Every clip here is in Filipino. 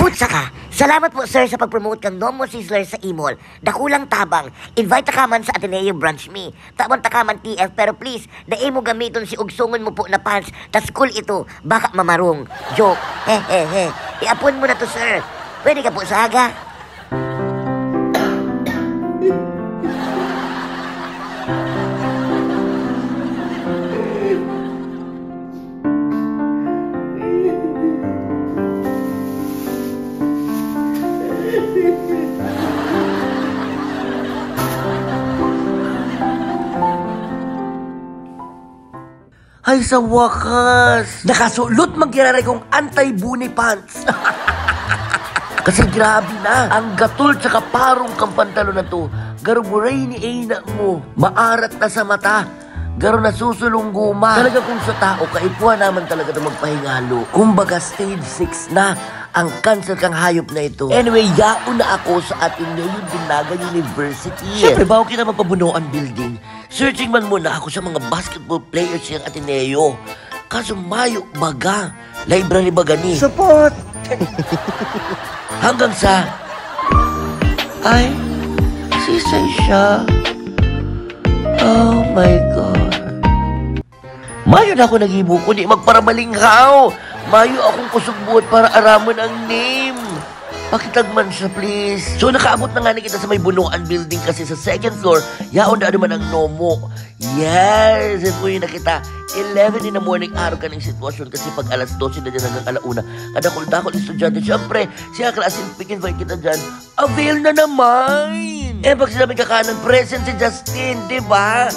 Putsa ka! Salamat po sir sa pag-promote kang Nomo Sizzler sa Imol. Dakulang tabang. Invite ka man sa Ateneo branch me. Tabang takaman TF pero please, dai mo gamiton si ugsungon mo po na pants. Tas cool ito, baka mamarong. Joke. Hehehe. Iapon mo na to sir. Pwede ka po sa aga? Ay, sa wakas! Nakasulot magkiraray kong anti-bunny pants. Kasi grabe na. Ang gatol tsaka parong kang pantalo na to. Garuburay ni Aina mo. Maarat na sa mata. Garo na susulong guma. Talaga kung sa tao, kaipuan naman talaga ito magpahingalo. Kumbaga stage 6 na ang cancer kang hayop na ito. Anyway, yaon na ako sa Ateneo Dinaga University. Siyempre, bago kita mapabuno ang building, searching man muna ako sa mga basketball players ng Ateneo. Kaso mayo baga, library baga ni. Support! Hanggang sa, ay, sisay siya. Oh my God. Mayo na ako nag-ibuko, di magparamalinghaw. Mayo akong kusog buhat para araman ang name. Pakitagman siya, please. So, nakaabot na nga na kita sa may bunuan building kasi sa second floor, yaon na naman ang Nomo. Yes! Ito po yung nakita. 11 in the morning, araw ka ng sitwasyon kasi pag alas 12 na dyan hanggang alauna, kadakol-dakol estudyante. Siyempre, siya klasin, pick-invite kita dyan. Avail na naman! Eh, pag sinabi ka kanan, present si Justin, di ba?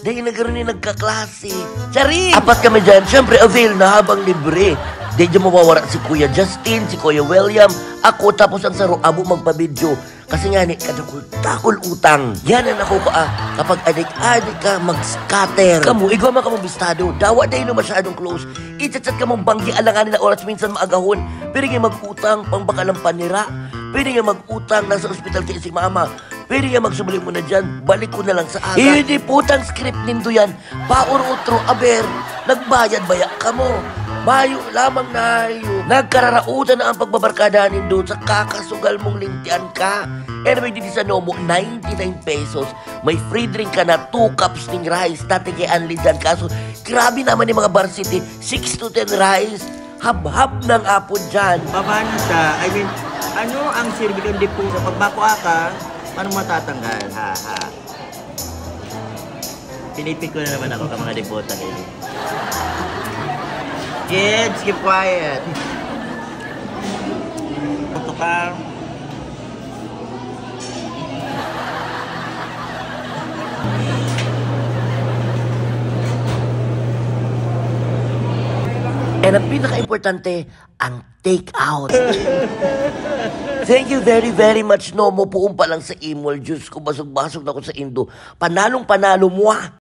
Dahil nagkaroon yung nagkaklase. Charis! Apat kami dyan, siyempre, avail na habang libre. Di dyan mawawara si Kuya Justin, si Kuya William, ako, tapos ang saro, abo magpabidyo. Kasi nga ni, kadakol utang. Yan ang ako pa kapag adik-adik ka, mag-scatter. Kamu, ikaw man ka mong bistado, dawa dahil no masyadong close. I-chat-chat ka mong banggi, alanganin na oras minsan maagahon. Pwede nga mag-utang, pang bakalang panira. Pwede nga mag-utang, nasa ospital kayo si mama. Pwede nga magsubali mo na dyan, balik ko na lang sa aga. Hindi putang script nindo yan. Paur-utro, aber, nagbayad-baya ka mo. Mayo lamang na ayo. Nagkararautan na ang pagbabarkadanin doon sa kakasugal mong lintian ka. Anyway, dito sa Nomo, 99 pesos. May free drink ka na 2 cups ng rice. Dati kay Anli dyan. Kaso, grabe naman yung mga bar city. 6 to 10 rice. Hab-hab ng apon dyan. Paano siya? I mean, ano ang cervical depo sa pagbakwa ka? Paano matatanggal? Ha. Pinipig ko na naman ako ka mga depota kayo. Kids, keep quiet. Ito ka. And ang pinaka-importante, ang take-out. Thank you very, very much, Nomo. Puumpa lang sa Imol. Diyos ko, basog-basog na ako sa Indo. Panalong-panalo mo,